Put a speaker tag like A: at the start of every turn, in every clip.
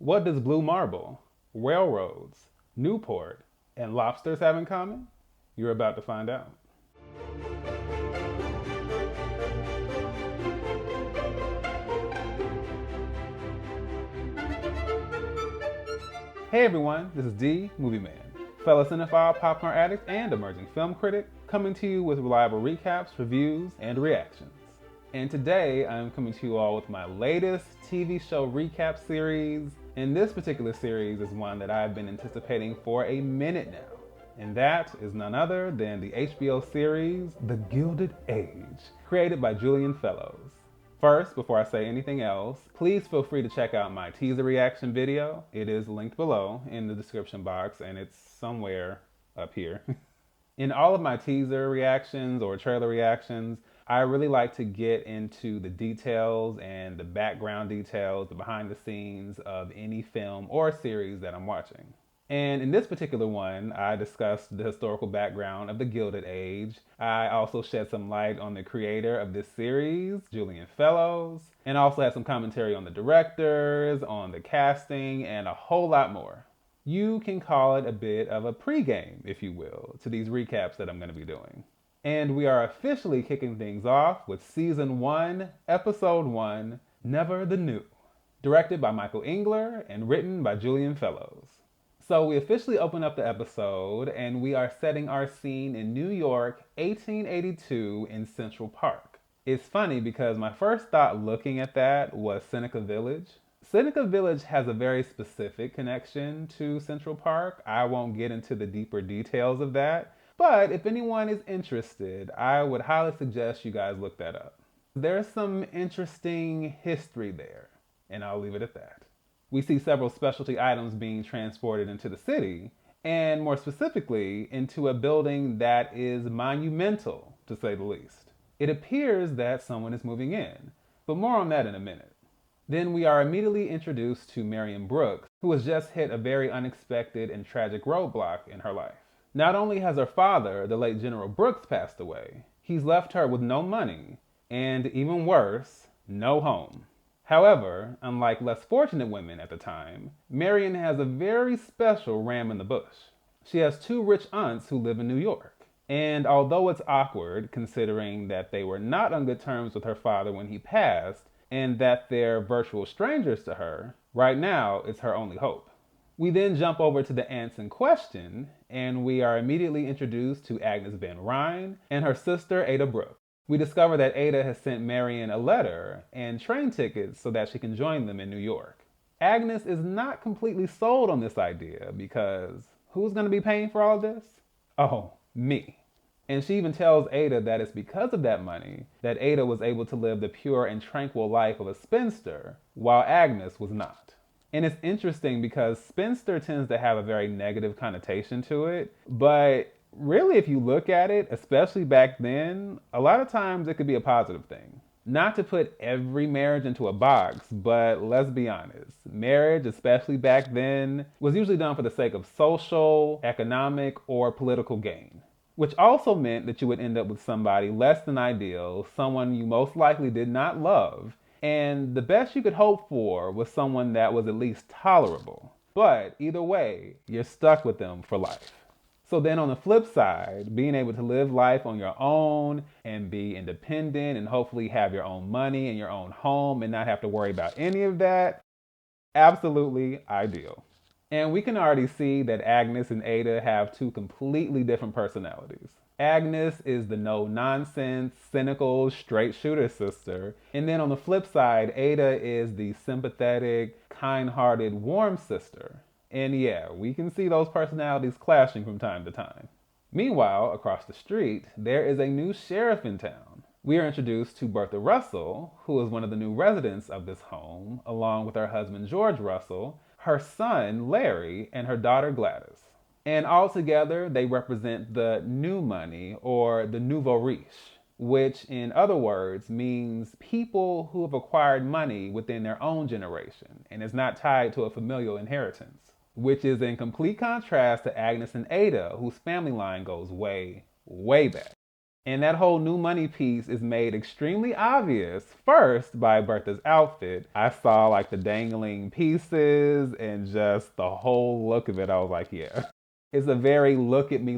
A: What does blue marble, railroads, Newport, and lobsters have in common? You're about to find out. Hey everyone, this is D, Movie Man, fellow cinephile, popcorn addict, and emerging film critic, coming to you with reliable recaps, reviews, and reactions. And today, I'm coming to you all with my latest TV show recap series. And this particular series is one that I've been anticipating for a minute now. And that is none other than the HBO series, The Gilded Age, created by Julian Fellows. First, before I say anything else, please feel free to check out my teaser reaction video. It is linked below in the description box, and it's somewhere up here. In all of my teaser reactions or trailer reactions, I really like to get into the details and the background details, the behind the scenes of any film or series that I'm watching. And in this particular one, I discussed the historical background of the Gilded Age. I also shed some light on the creator of this series, Julian Fellows, and also had some commentary on the directors, on the casting, and a whole lot more. You can call it a bit of a pregame, if you will, to these recaps that I'm going to be doing. And we are officially kicking things off with Season 1, Episode 1, Never the New, directed by Michael Engler and written by Julian Fellows. So we officially open up the episode and we are setting our scene in New York, 1882 in Central Park. It's funny because my first thought looking at that was Seneca Village. Seneca Village has a very specific connection to Central Park. I won't get into the deeper details of that, but if anyone is interested, I would highly suggest you guys look that up. There's some interesting history there, and I'll leave it at that. We see several specialty items being transported into the city, and more specifically, into a building that is monumental, to say the least. It appears that someone is moving in, but more on that in a minute. Then we are immediately introduced to Marian Brook, who has just hit a very unexpected and tragic roadblock in her life. Not only has her father, the late General Brooks, passed away, he's left her with no money, and even worse, no home. However, unlike less fortunate women at the time, Marian has a very special ram in the bush. She has two rich aunts who live in New York. And although it's awkward, considering that they were not on good terms with her father when he passed, and that they're virtual strangers to her, right now it's her only hope. We then jump over to the aunts in question, and we are immediately introduced to Agnes Van Rijin and her sister Ada Brook. We discover that Ada has sent Marian a letter and train tickets so that she can join them in New York. Agnes is not completely sold on this idea because who's going to be paying for all this? Oh, me. And she even tells Ada that it's because of that money that Ada was able to live the pure and tranquil life of a spinster while Agnes was not. And it's interesting because spinster tends to have a very negative connotation to it, but really, if you look at it, especially back then, a lot of times it could be a positive thing. Not to put every marriage into a box, but let's be honest. Marriage, especially back then, was usually done for the sake of social, economic, or political gain. Which also meant that you would end up with somebody less than ideal, someone you most likely did not love, and the best you could hope for was someone that was at least tolerable. But either way, you're stuck with them for life. So then on the flip side, being able to live life on your own and be independent and hopefully have your own money and your own home and not have to worry about any of that, absolutely ideal. And we can already see that Agnes and Ada have two completely different personalities. Agnes is the no-nonsense, cynical, straight-shooter sister. And then on the flip side, Ada is the sympathetic, kind-hearted, warm sister. And yeah, we can see those personalities clashing from time to time. Meanwhile, across the street, there is a new sheriff in town. We are introduced to Bertha Russell, who is one of the new residents of this home, along with her husband George Russell, her son Larry, and her daughter Gladys. And all together, they represent the new money, or the nouveau riche, which in other words means people who have acquired money within their own generation and is not tied to a familial inheritance, which is in complete contrast to Agnes and Ada, whose family line goes way, way back. And that whole new money piece is made extremely obvious first by Bertha's outfit. I saw like the dangling pieces and just the whole look of it. I was like, yeah, it's a very look at me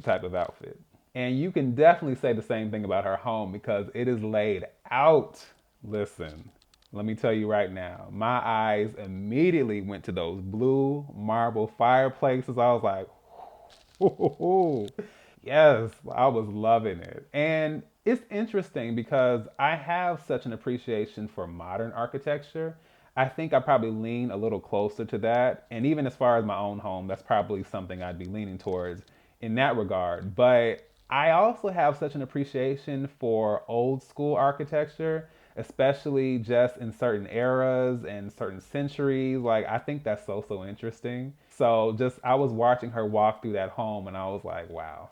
A: type of outfit. And you can definitely say the same thing about her home because it is laid out. Listen, let me tell you right now, my eyes immediately went to those blue marble fireplaces. I was like, ooh, yes, I was loving it. And it's interesting because I have such an appreciation for modern architecture. I think I probably lean a little closer to that. And even as far as my own home, that's probably something I'd be leaning towards in that regard. But I also have such an appreciation for old school architecture, especially just in certain eras and certain centuries. Like, I think that's so interesting. So just, I was watching her walk through that home and I was like, wow.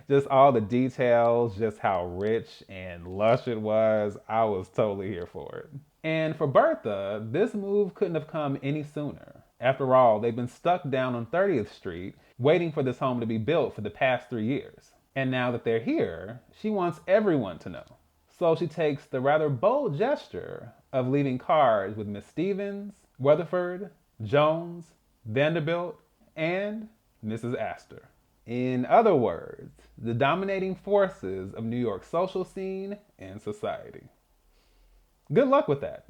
A: Just all the details, just how rich and lush it was. I was totally here for it. And for Bertha, this move couldn't have come any sooner. After all, they've been stuck down on 30th Street waiting for this home to be built for the past 3 years. And now that they're here, she wants everyone to know. So she takes the rather bold gesture of leaving cards with Miss Stevens, Weatherford, Jones, Vanderbilt, and Mrs. Astor. In other words, the dominating forces of New York's social scene and society. Good luck with that.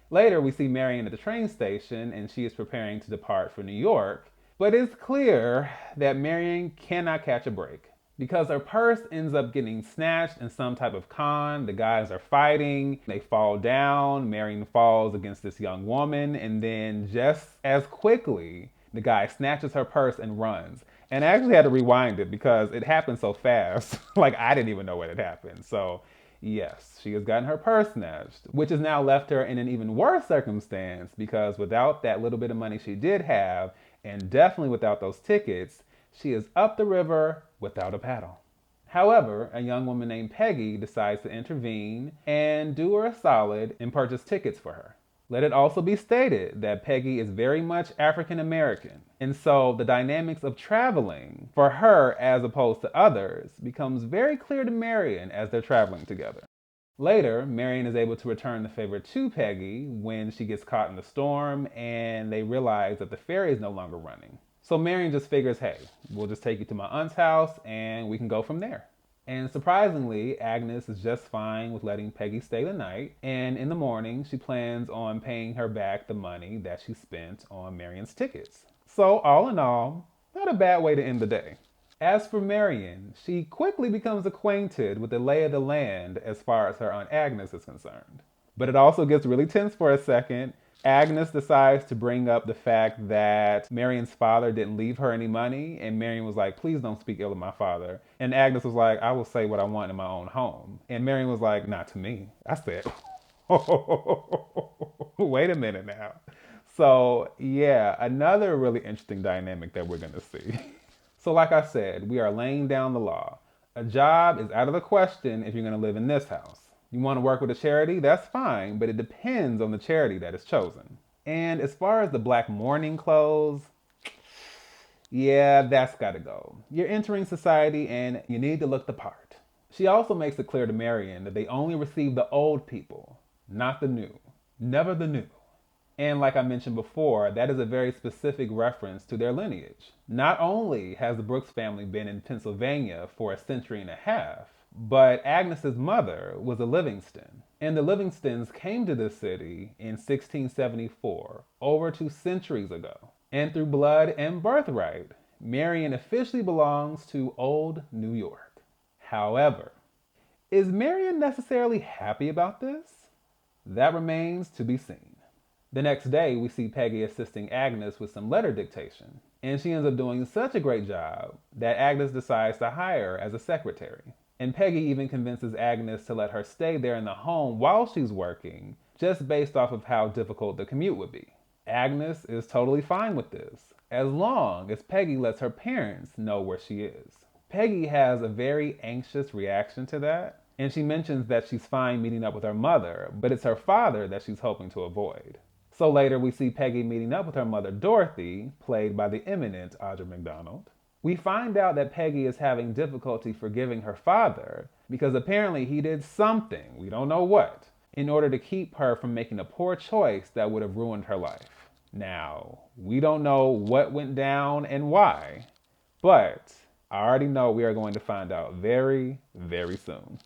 A: Later, we see Marian at the train station and she is preparing to depart for New York, but it's clear that Marian cannot catch a break because her purse ends up getting snatched in some type of con. The guys are fighting, they fall down, Marian falls against this young woman, and then just as quickly, the guy snatches her purse and runs. And I actually had to rewind it because it happened so fast. Like, I didn't even know what had happened. So yes, she has gotten her purse snatched, which has now left her in an even worse circumstance because without that little bit of money she did have, and definitely without those tickets, she is up the river without a paddle. However, a young woman named Peggy decides to intervene and do her a solid and purchase tickets for her. Let it also be stated that Peggy is very much African American, and so the dynamics of traveling for her as opposed to others becomes very clear to Marian as they're traveling together. Later, Marian is able to return the favor to Peggy when she gets caught in the storm and they realize that the ferry is no longer running. So Marian just figures, hey, we'll just take you to my aunt's house and we can go from there. And surprisingly, Agnes is just fine with letting Peggy stay the night, and in the morning, she plans on paying her back the money that she spent on Marian's tickets. So all in all, not a bad way to end the day. As for Marian, she quickly becomes acquainted with the lay of the land as far as her Aunt Agnes is concerned. But it also gets really tense for a second. Agnes decides to bring up the fact that Marian's father didn't leave her any money, and Marian was like, please don't speak ill of my father. And Agnes was like, I will say what I want in my own home. And Marian was like, not to me. I said, wait a minute now. So yeah, another really interesting dynamic that we're gonna see. So like I said, we are laying down the law. A job is out of the question if you're gonna live in this house. You want to work with a charity? That's fine, but it depends on the charity that is chosen. And as far as the black mourning clothes, yeah, that's gotta go. You're entering society and you need to look the part. She also makes it clear to Marian that they only receive the old people, not the new. Never the new. And like I mentioned before, that is a very specific reference to their lineage. Not only has the Brooks family been in Pennsylvania for a century and a half, but Agnes's mother was a Livingston, and the Livingstons came to this city in 1674, over 2 centuries ago. And through blood and birthright, Marian officially belongs to old New York. However, is Marian necessarily happy about this? That remains to be seen. The next day, we see Peggy assisting Agnes with some letter dictation, and she ends up doing such a great job that Agnes decides to hire her as a secretary. And Peggy even convinces Agnes to let her stay there in the home while she's working, just based off of how difficult the commute would be. Agnes is totally fine with this, as long as Peggy lets her parents know where she is. Peggy has a very anxious reaction to that, and she mentions that she's fine meeting up with her mother, but it's her father that she's hoping to avoid. So later we see Peggy meeting up with her mother Dorothy, played by the eminent Audra McDonald. We find out that Peggy is having difficulty forgiving her father because apparently he did something, we don't know what, in order to keep her from making a poor choice that would have ruined her life. Now, we don't know what went down and why, but I already know we are going to find out very, very soon.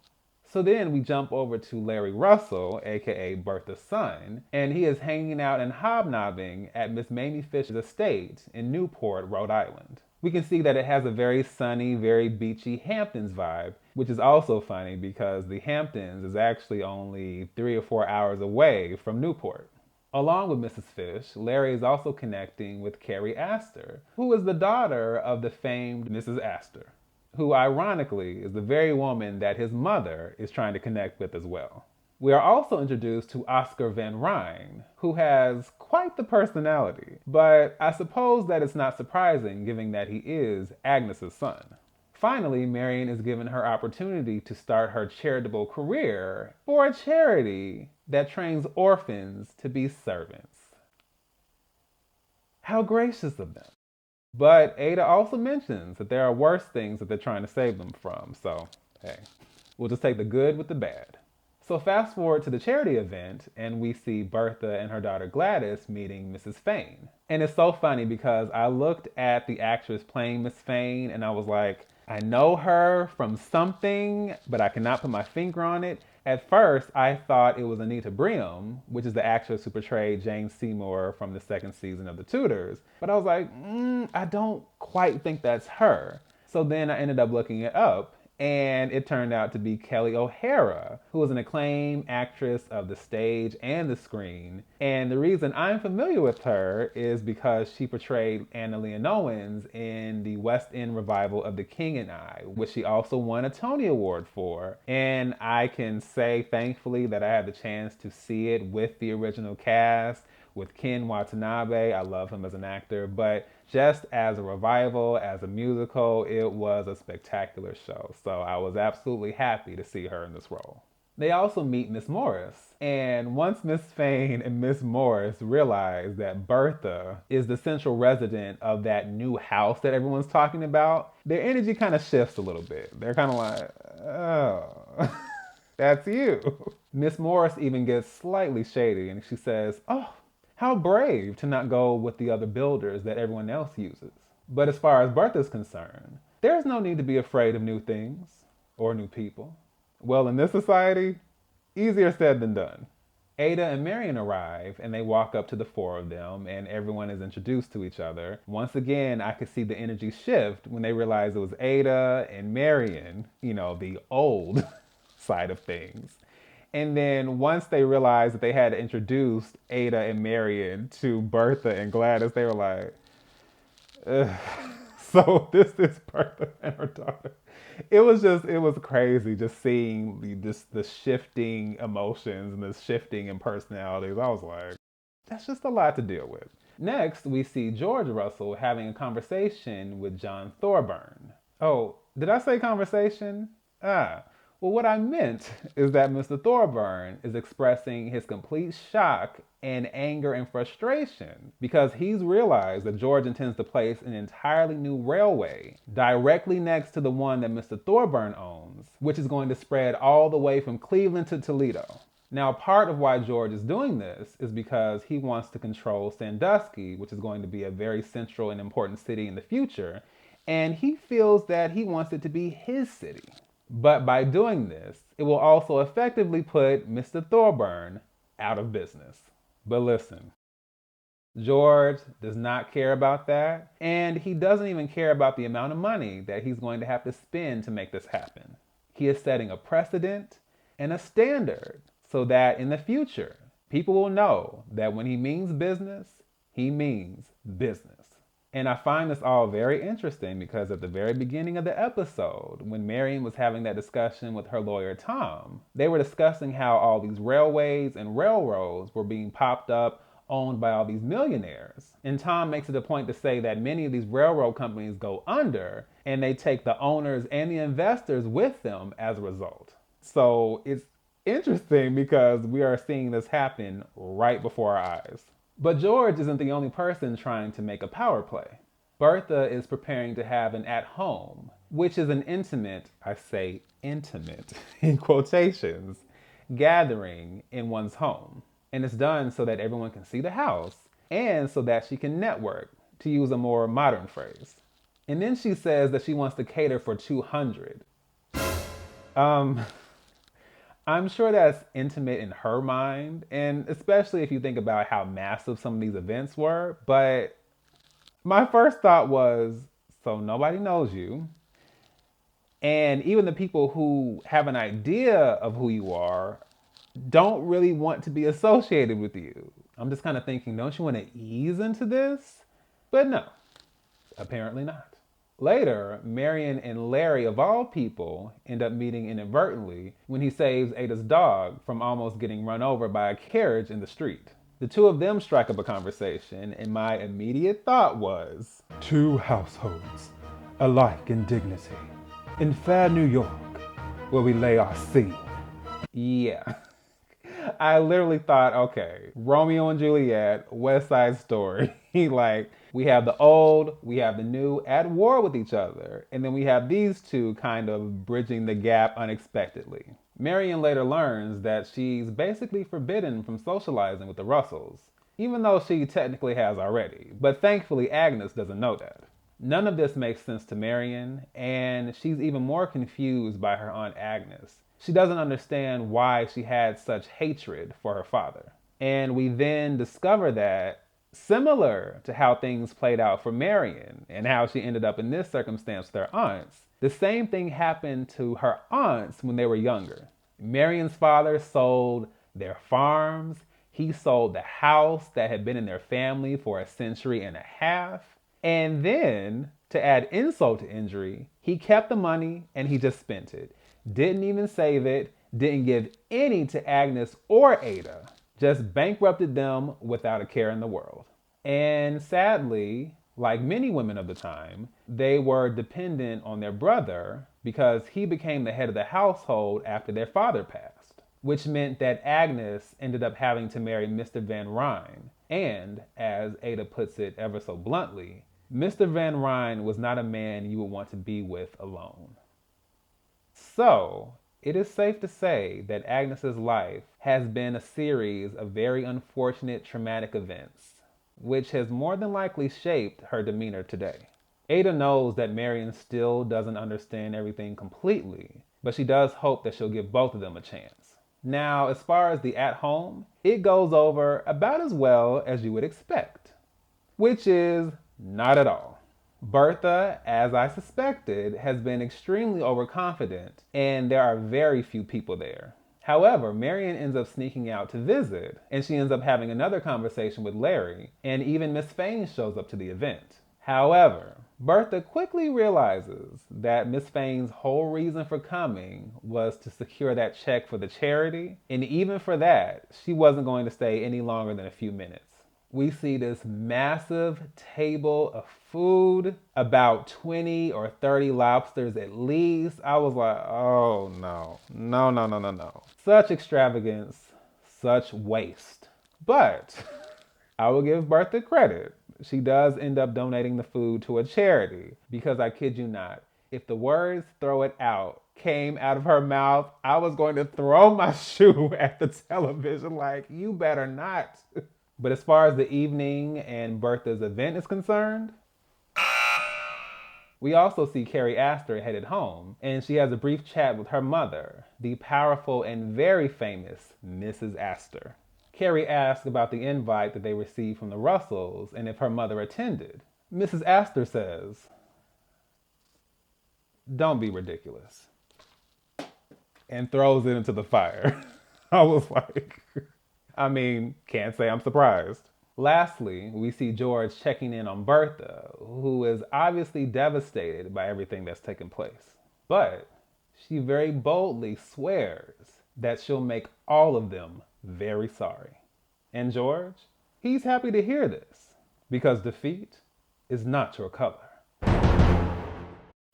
A: So then we jump over to Larry Russell, aka Bertha's son, and he is hanging out and hobnobbing at Miss Mamie Fish's estate in Newport, Rhode Island. We can see that it has a very sunny, very beachy Hamptons vibe, which is also funny because the Hamptons is actually only 3 or 4 hours away from Newport. Along with Mrs. Fish, Larry is also connecting with Carrie Astor, who is the daughter of the famed Mrs. Astor, who ironically is the very woman that his mother is trying to connect with as well. We are also introduced to Oscar Van Rhijn, who has quite the personality, but I suppose that it's not surprising given that he is Agnes's son. Finally, Marian is given her opportunity to start her charitable career for a charity that trains orphans to be servants. How gracious of them. But Ada also mentions that there are worse things that they're trying to save them from, so hey, we'll just take the good with the bad. So fast forward to the charity event, and we see Bertha and her daughter Gladys meeting Mrs. Fane. And it's so funny because I looked at the actress playing Miss Fane, and I was like, I know her from something, but I cannot put my finger on it. At first, I thought it was Anita Briam, which is the actress who portrayed Jane Seymour from the second season of The Tudors. But I was like, I don't quite think that's her. So then I ended up looking it up, and it turned out to be Kelli O'Hara, who is an acclaimed actress of the stage and the screen. And the reason I'm familiar with her is because she portrayed Anna Leonowens in the West End revival of The King and I, which she also won a Tony Award for. And I can say, thankfully, that I had the chance to see it with the original cast, with Ken Watanabe. I love him as an actor, but just as a revival, as a musical, it was a spectacular show. So I was absolutely happy to see her in this role. They also meet Miss Morris. And once Miss Fane and Miss Morris realize that Bertha is the central resident of that new house that everyone's talking about, their energy kind of shifts a little bit. They're kind of like, oh, that's you. Miss Morris even gets slightly shady and she says, oh, how brave to not go with the other builders that everyone else uses. But as far as Bertha's concerned, there's no need to be afraid of new things or new people. Well, in this society, easier said than done. Ada and Marian arrive and they walk up to the four of them and everyone is introduced to each other. Once again, I could see the energy shift when they realized it was Ada and Marian, the old side of things. And then once they realized that they had introduced Ada and Marian to Bertha and Gladys, they were like, ugh. So this is Bertha and her daughter. It was crazy just seeing the shifting emotions and the shifting in personalities. I was like, that's just a lot to deal with. Next, we see George Russell having a conversation with John Thorburn. Oh, did I say conversation? Well, what I meant is that Mr. Thorburn is expressing his complete shock and anger and frustration because he's realized that George intends to place an entirely new railway directly next to the one that Mr. Thorburn owns, which is going to spread all the way from Cleveland to Toledo. Now, part of why George is doing this is because he wants to control Sandusky, which is going to be a very central and important city in the future, and he feels that he wants it to be his city. But by doing this, it will also effectively put Mr. Thorburn out of business. But listen, George does not care about that, and he doesn't even care about the amount of money that he's going to have to spend to make this happen. He is setting a precedent and a standard so that in the future, people will know that when he means business, he means business. And I find this all very interesting because at the very beginning of the episode, when Marian was having that discussion with her lawyer, Tom, they were discussing how all these railways and railroads were being popped up, owned by all these millionaires. And Tom makes it a point to say that many of these railroad companies go under and they take the owners and the investors with them as a result. So it's interesting because we are seeing this happen right before our eyes. But George isn't the only person trying to make a power play. Bertha is preparing to have an at-home, which is an intimate, I say intimate in quotations, gathering in one's home. And it's done so that everyone can see the house and so that she can network, to use a more modern phrase. And then she says that she wants to cater for 200. I'm sure that's intimate in her mind, and especially if you think about how massive some of these events were, but my first thought was, so nobody knows you, and even the people who have an idea of who you are don't really want to be associated with you. I'm just kind of thinking, don't you want to ease into this? But no, apparently not. Later, Marian and Larry, of all people, end up meeting inadvertently when he saves Ada's dog from almost getting run over by a carriage in the street. The two of them strike up a conversation, and my immediate thought was, two households, alike in dignity, in fair New York, where we lay our scene. Yeah. I literally thought, okay, Romeo and Juliet, West Side Story. Like, we have the old, we have the new at war with each other. And then we have these two kind of bridging the gap unexpectedly. Marian later learns that she's basically forbidden from socializing with the Russells, even though she technically has already. But thankfully, Agnes doesn't know that. None of this makes sense to Marian, and she's even more confused by her Aunt Agnes. She doesn't understand why she had such hatred for her father. And we then discover that, similar to how things played out for Marian and how she ended up in this circumstance with her aunts, the same thing happened to her aunts when they were younger. Marian's father sold their farms. He sold the house that had been in their family for a century and a half. And then, to add insult to injury, he kept the money and he just spent it. Didn't even save it, didn't give any to Agnes or Ada, just bankrupted them without a care in the world. And sadly, like many women of the time, they were dependent on their brother because he became the head of the household after their father passed, which meant that Agnes ended up having to marry Mr. Van Rijin. And, as Ada puts it ever so bluntly, Mr. Van Rijin was not a man you would want to be with alone. So, it is safe to say that Agnes's life has been a series of very unfortunate traumatic events, which has more than likely shaped her demeanor today. Ada knows that Marian still doesn't understand everything completely, but she does hope that she'll give both of them a chance. Now, as far as the at-home, it goes over about as well as you would expect, which is not at all. Bertha, as I suspected, has been extremely overconfident, and there are very few people there. However, Marian ends up sneaking out to visit, and she ends up having another conversation with Larry, and even Miss Fain shows up to the event. However, Bertha quickly realizes that Miss Fain's whole reason for coming was to secure that check for the charity, and even for that, she wasn't going to stay any longer than a few minutes. We see this massive table of food, about 20 or 30 lobsters at least. I was like, oh no, no. Such extravagance, such waste. But I will give Bertha credit. She does end up donating the food to a charity because I kid you not, if the words "throw it out" came out of her mouth, I was going to throw my shoe at the television like, you better not. But as far as the evening and Bertha's event is concerned, we also see Carrie Astor headed home, and she has a brief chat with her mother, the powerful and very famous Mrs. Astor. Carrie asks about the invite that they received from the Russells and if her mother attended. Mrs. Astor says, "Don't be ridiculous," and throws it into the fire. I was like... can't say I'm surprised. Lastly, we see George checking in on Bertha, who is obviously devastated by everything that's taken place. But she very boldly swears that she'll make all of them very sorry. And George, he's happy to hear this, because defeat is not your color.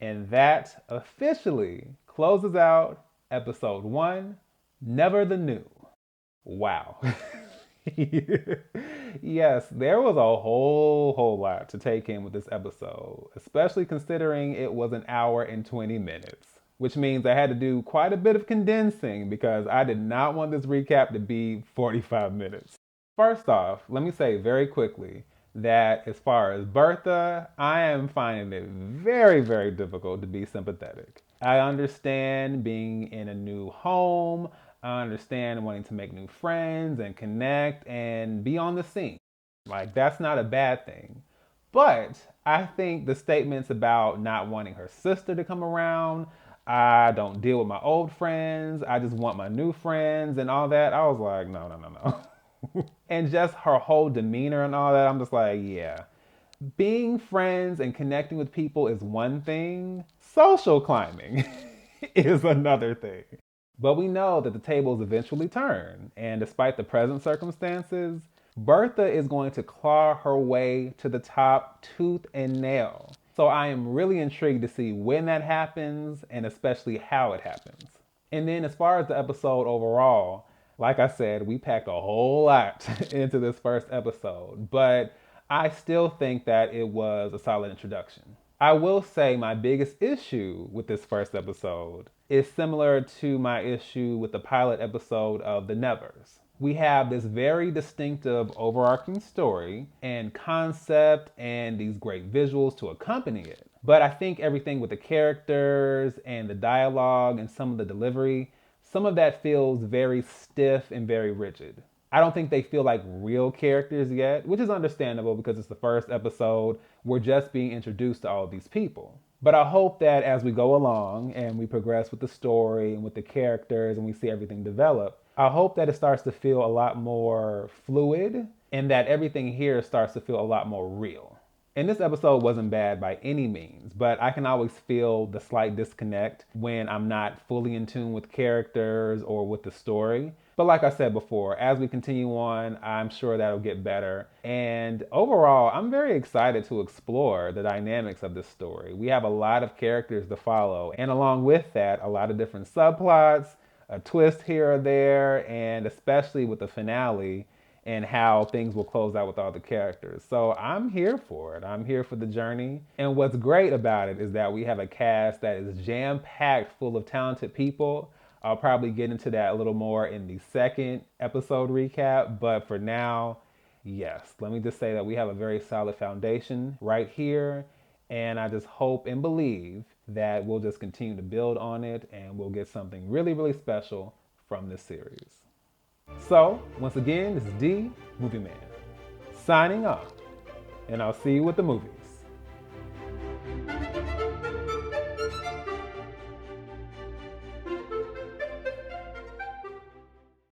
A: And that officially closes out episode 1, Never the New. Wow. Yes, there was a whole lot to take in with this episode, especially considering it was an hour and 20 minutes, which means I had to do quite a bit of condensing because I did not want this recap to be 45 minutes. First off, let me say very quickly that as far as Bertha, I am finding it very difficult to be sympathetic. I understand being in a new home. I understand wanting to make new friends and connect and be on the scene. Like, that's not a bad thing. But I think the statements about not wanting her sister to come around, I don't deal with my old friends, I just want my new friends and all that, I was like, no. And just her whole demeanor and all that, I'm just like, yeah. Being friends and connecting with people is one thing, social climbing is another thing. But we know that the tables eventually turn, and despite the present circumstances, Bertha is going to claw her way to the top tooth and nail. So I am really intrigued to see when that happens and especially how it happens. And then as far as the episode overall, like I said, we packed a whole lot into this first episode, but I still think that it was a solid introduction. I will say my biggest issue with this first episode is similar to my issue with the pilot episode of The Nevers. We have this very distinctive overarching story and concept and these great visuals to accompany it. But I think everything with the characters and the dialogue and some of the delivery, some of that feels very stiff and very rigid. I don't think they feel like real characters yet, which is understandable because it's the first episode. We're just being introduced to all of these people. But I hope that as we go along and we progress with the story and with the characters and we see everything develop, I hope that it starts to feel a lot more fluid and that everything here starts to feel a lot more real. And this episode wasn't bad by any means, but I can always feel the slight disconnect when I'm not fully in tune with characters or with the story. But like I said before, as we continue on, I'm sure that'll get better. And overall, I'm very excited to explore the dynamics of this story. We have a lot of characters to follow, and along with that, a lot of different subplots, a twist here or there, and especially with the finale and how things will close out with all the characters. So I'm here for it. I'm here for the journey. And what's great about it is that we have a cast that is jam-packed full of talented people. I'll probably get into that a little more in the second episode recap, but for now, yes, let me just say that we have a very solid foundation right here, and I just hope and believe that we'll just continue to build on it and we'll get something really special from this series. So, once again, this is D, Movie Man, signing off, and I'll see you with the movie.